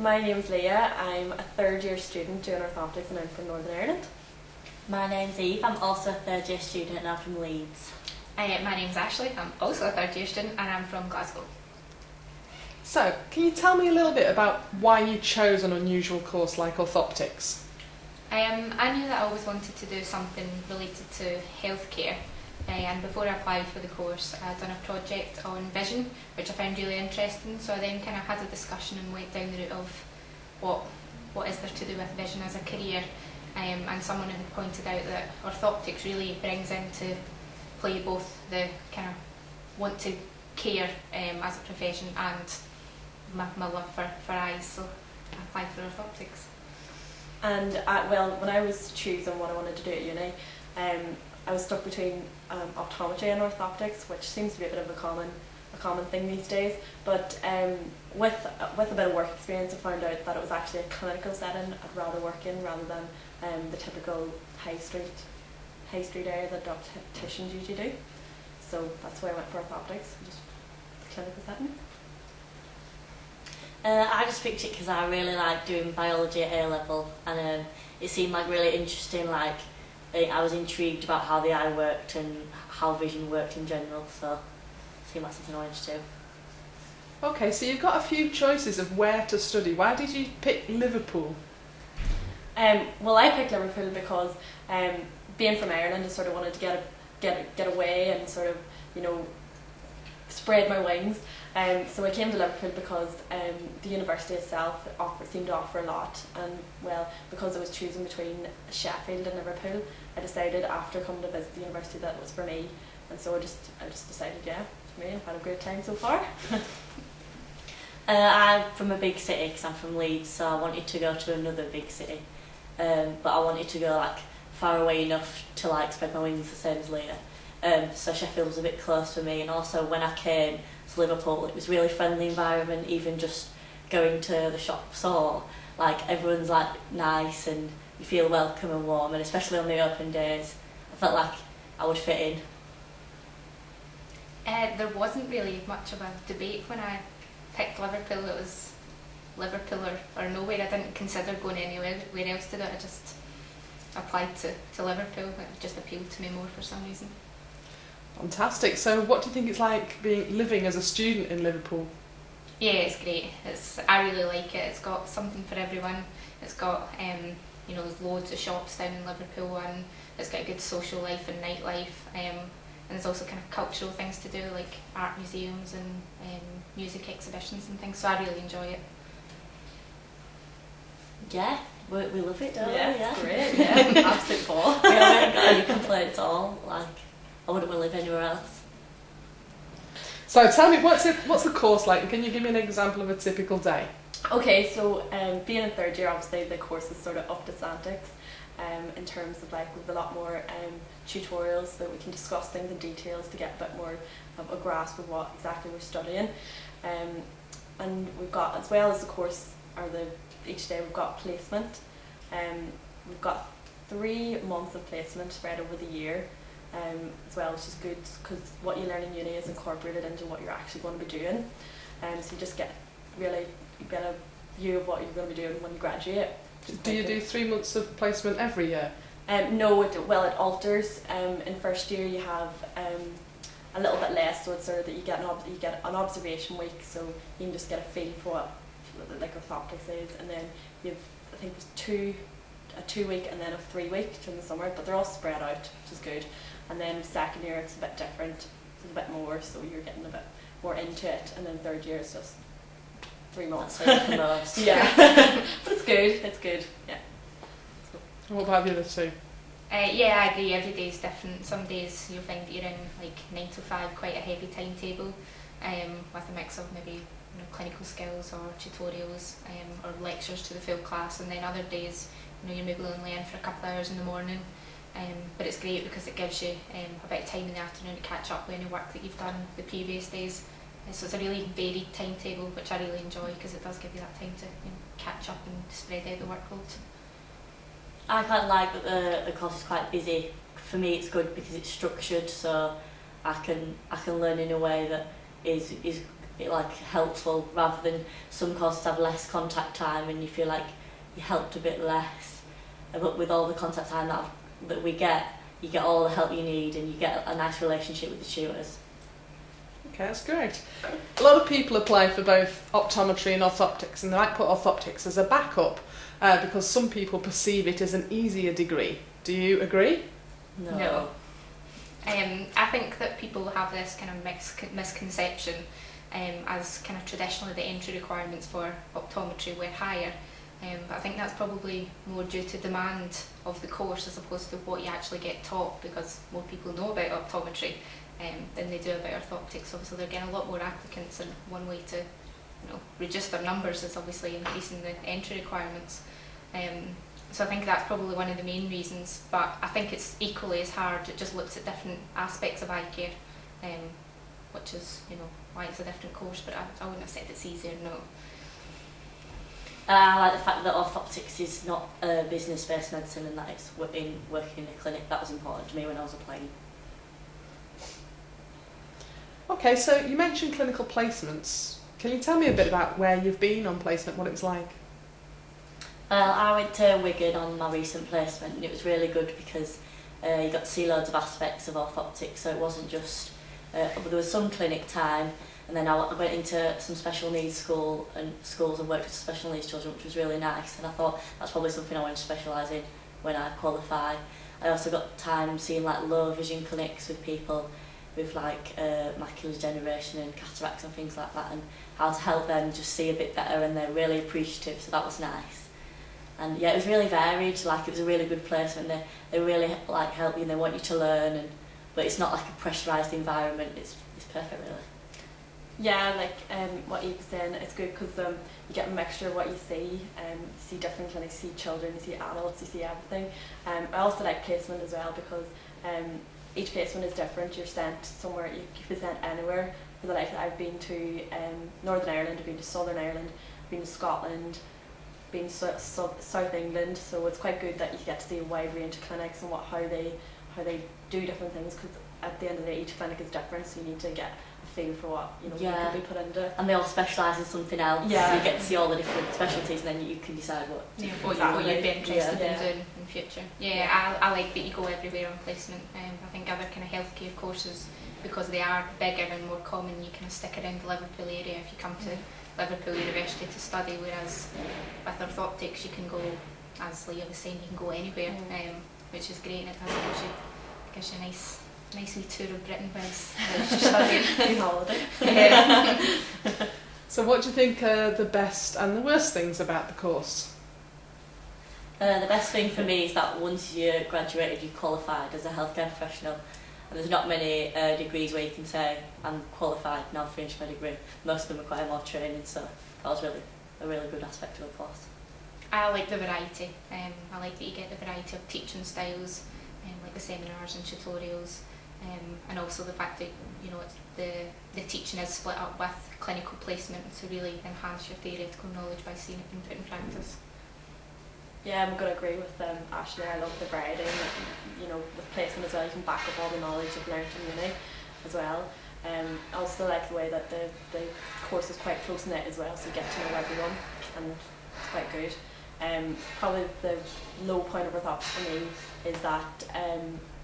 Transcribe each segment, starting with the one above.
My name's Leah. I'm a third year student doing Orthoptics and I'm from Northern Ireland. My name's Eve. I'm also a third year student and I'm from Leeds. My name's Ashley. I'm also a third year student and I'm from Glasgow. So, can you tell me a little bit about why you chose an unusual course like Orthoptics? I knew that I always wanted to do something related to healthcare, and before I applied for the course I'd done a project on vision which I found really interesting, so I then kind of had a discussion and went down the route of what is there to do with vision as a career, and someone had pointed out that Orthoptics really brings into play both the kind of want to care as a profession and my love for eyes, so I applied for Orthoptics. And when I was choosing what I wanted to do at uni, I was stuck between optometry and orthoptics, which seems to be a bit of a common thing these days. But with a bit of work experience, I found out that it was actually a clinical setting I'd rather work in rather than the typical high street area that opticians usually do. So that's why I went for orthoptics, just the clinical setting. I just picked it because I really like doing biology at A level, and it seemed like really interesting. Like I was intrigued about how the eye worked and how vision worked in general, so it seemed like something I wanted to do. Okay, so you've got a few choices of where to study. Why did you pick Liverpool? Well, I picked Liverpool because being from Ireland, I sort of wanted to get away and sort of, spread my wings. So I came to Liverpool because the university itself seemed to offer a lot, and because I was choosing between Sheffield and Liverpool, I decided after coming to visit the university that it was for me, and so I just decided, yeah, it's for me. I've had a great time so far. I'm from a big city because I'm from Leeds, so I wanted to go to another big city, but I wanted to go far away enough to spread my wings the same as Leah. So Sheffield was a bit close for me, and also when I came to Liverpool it was a really friendly environment, even just going to the shops, or everyone's nice and you feel welcome and warm, and especially on the open days I felt like I would fit in. There wasn't really much of a debate when I picked Liverpool. It was Liverpool or nowhere. I didn't consider going anywhere else to do it. I just applied to Liverpool. It just appealed to me more for some reason. Fantastic. So what do you think it's like living as a student in Liverpool? Yeah, it's great. I really like it. It's got something for everyone. It's got there's loads of shops down in Liverpool, and it's got a good social life and nightlife. And there's also kind of cultural things to do, like art museums and music exhibitions and things. So I really enjoy it. Yeah, we love it, don't we? Yeah, it's great. Yeah, absolute ball. We haven't got any complaints at all. I wouldn't want to live anywhere else. So tell me, what's the course like? Can you give me an example of a typical day? Okay, so being in third year, obviously the course is sort of up to Santics, in terms of with a lot more tutorials so that we can discuss things in details to get a bit more of a grasp of what exactly we're studying. And we've got, as well as the course, each day we've got placement. We've got 3 months of placement spread over the year. As well, which is good because what you learn in uni is incorporated into what you're actually going to be doing, so you just get a view of what you're going to be doing when you graduate. Do you do 3 months of placement every year? No, it alters. In first year you have a little bit less, so it's sort of that you get an observation week, so you can just get a feel for what orthoptics is, and then you've I think it was a 2 week and then a 3 week during the summer, but they're all spread out, which is good. And then second year it's a bit different, it's a bit more, so you're getting a bit more into it, and then third year is just 3 months. Yeah, but it's good, yeah. What about the other two? Yeah, I agree, every day is different. Some days you'll find that you're in 9 to 5, quite a heavy timetable, with a mix of maybe clinical skills or tutorials or lectures to the full class, and then other days you're maybe only in for a couple of hours in the morning, but it's great because it gives you a bit of time in the afternoon to catch up with any work that you've done the previous days. So it's a really varied timetable, which I really enjoy because it does give you that time to catch up and spread out the workload. I quite like that the course is quite busy. For me it's good because it's structured, so I can learn in a way that is it like helpful, rather than some courses have less contact time and you feel like you helped a bit less. But with all the contact time that we get, you get all the help you need and you get a nice relationship with the tutors. Okay, that's great. A lot of people apply for both optometry and orthoptics, and they might put orthoptics as a backup because some people perceive it as an easier degree. Do you agree? No. I think that people have this kind of misconception as kind of traditionally the entry requirements for optometry were higher. But I think that's probably more due to demand of the course as opposed to what you actually get taught, because more people know about optometry than they do about orthoptics. Obviously they're getting a lot more applicants, and one way to reduce their numbers is obviously increasing the entry requirements. So I think that's probably one of the main reasons, but I think it's equally as hard. It just looks at different aspects of eye care, which is why it's a different course, but I wouldn't have said it's easier, no. I like the fact that orthoptics is not a business-based medicine and that it's working in a clinic. That was important to me when I was applying. Okay, so you mentioned clinical placements. Can you tell me a bit about where you've been on placement, what it was like? I went to Wigan on my recent placement, and it was really good because you got to see loads of aspects of orthoptics, so it wasn't just, there was some clinic time, and then I went into some special needs schools and worked with special needs children, which was really nice, and I thought that's probably something I want to specialise in when I qualify. I also got time seeing like low vision clinics with people with like macular degeneration and cataracts and things like that, and how to help them just see a bit better, and they're really appreciative, so that was nice. And yeah, it was really varied, like it was a really good placement. They really like help you and they want you to learn, but it's not like a pressurised environment. It's perfect, really. Yeah, like what Eve was saying, it's good because you get a mixture of what you see. You see different clinics, you see children, you see adults, you see everything. I also like placement as well because each placement is different. You're sent somewhere, you can be sent anywhere. For the like I've been to Northern Ireland, I've been to Southern Ireland, I've been to Scotland, been to South England, so it's quite good that you get to see a wide range of clinics and how they do different things, because at the end of the day each clinic is different, so you need to get a feel for what you can be put into. And they all specialise in something else, so you get to see all the different specialties and then you can decide what you'd be interested in doing in future. I like that you go everywhere on placement. I think other kind of healthcare courses, because they are bigger and more common, you kind of stick around the Liverpool area if you come to Liverpool University to study, whereas with orthoptics you can go, as Leah was saying, you can go anywhere, which is great, and it gives you a nice wee tour of Britain whilst you're studying. Good holiday. So what do you think are the best and the worst things about the course? The best thing for me is that once you're graduated, you're qualified as a healthcare professional. And there's not many degrees where you can say, I'm qualified, now I've finished my degree. Most of them require more training, so that was really a really good aspect of the course. I like the variety. I like that you get the variety of teaching styles, like the seminars and tutorials, and also the fact that it's the teaching is split up with clinical placement to really enhance your theoretical knowledge by seeing it being put in practice. Yeah, I'm going to agree with Ashley. I love the variety, and with placement as well, you can back up all the knowledge you've learned in uni as well. I also like the way that the course is quite close knit as well, so you get to know everyone, and it's quite good. Probably the low point of orthoptics for me is that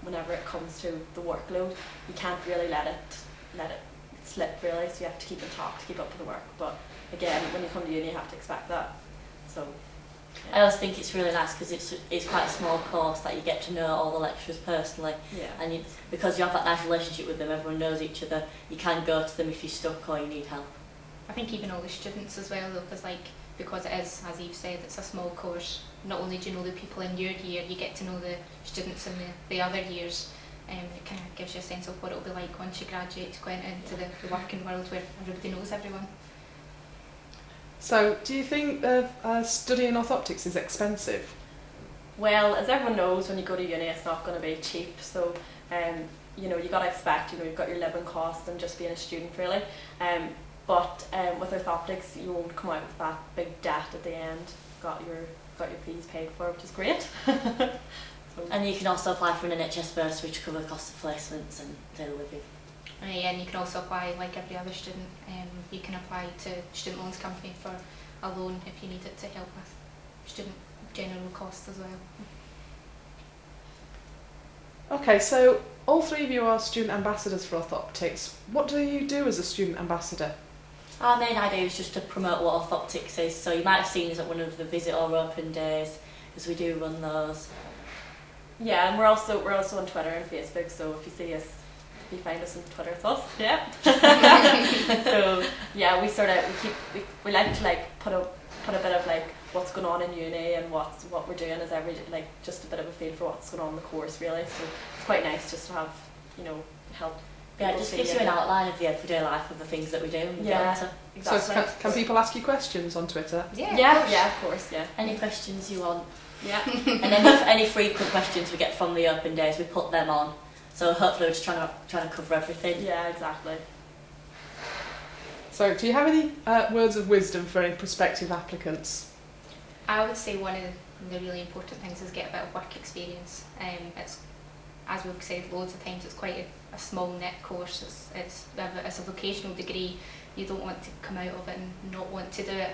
whenever it comes to the workload, you can't really let it slip really, so you have to keep in top to keep up with the work. But again, when you come to uni, you have to expect that. So. I also think it's really nice because it's quite a small course that you get to know all the lecturers personally, and because you have that nice relationship with them, everyone knows each other, you can go to them if you're stuck or you need help. I think even all the students as well though, because it is, as Eve said, it's a small course, not only do you know the people in your year, you get to know the students in the other years. It kind of gives you a sense of what it'll be like once you graduate to go into the working world where everybody knows everyone. So, do you think studying orthoptics is expensive? Well, as everyone knows, when you go to uni, it's not going to be cheap. So, you got to expect, you've got your living costs and just being a student, really. But with orthoptics, you won't come out with that big debt at the end. Got your fees paid for, which is great. And you can also apply for an NHS bursary to cover the cost of placements and daily living. And you can also apply like every other student. You can apply to student loans company for a loan if you need it to help with student general costs as well. Okay, so all three of you are student ambassadors for Orthoptics. What do you do as a student ambassador? Our main idea is just to promote what Orthoptics is, so you might have seen us at one of the visit or open days, because we do run those. Yeah, and we're also on Twitter and Facebook, so if you see us, if you find us on Twitter, it's us. Yeah. So yeah, we like to like put a bit of like what's going on in uni and what we're doing as like just a bit of a feel for what's going on in the course really. So it's quite nice just to have, you know, help. Yeah, it just gives you an outline of the everyday life of the things that we do. And exactly. So can people ask you questions on Twitter? Yeah, of course, yeah. Any questions you want. Yeah. And any frequent questions we get from the open days, we put them on. So hopefully we're just trying to cover everything. Yeah, exactly. So do you have any words of wisdom for any prospective applicants? I would say one of the really important things is get a bit of work experience. It's, as we've said loads of times, it's quite a small knit course. It's a vocational degree. You don't want to come out of it and not want to do it.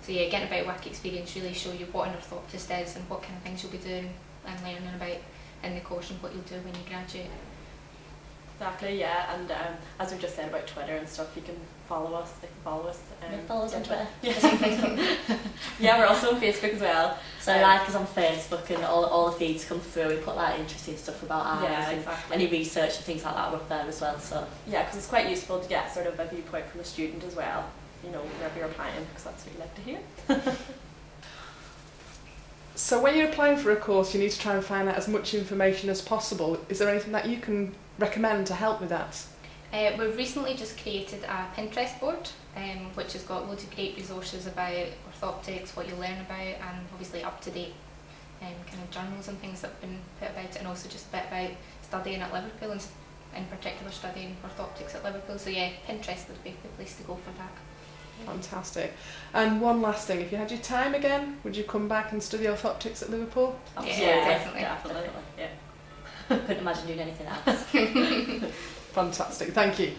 So yeah, getting a bit of work experience really show you what an orthoptist is and what kind of things you'll be doing and learning about in the course and what you'll do when you graduate. Exactly, yeah, and as we've just said about Twitter and stuff, you can follow us. They can follow us. Follow us on Twitter. Yeah, we're also on Facebook as well. So like us on Facebook, and all the feeds come through. We put like interesting stuff about ours, and any research and things like that are up there as well. So yeah, because it's quite useful to get sort of a viewpoint from a student as well. You know, whenever you're applying, because that's what you like to hear. So when you're applying for a course, you need to try and find out as much information as possible. Is there anything that you can recommend to help with that? We've recently just created a Pinterest board, which has got loads of great resources about orthoptics, what you'll learn about, and obviously up-to-date kind of journals and things that have been put about it, and also just a bit about studying at Liverpool, and in particular studying orthoptics at Liverpool. So yeah, Pinterest would be the place to go for that. Fantastic. And one last thing, if you had your time again, would you come back and study orthoptics at Liverpool? Yeah, definitely. Yeah. couldn't imagine doing anything else. Fantastic, thank you.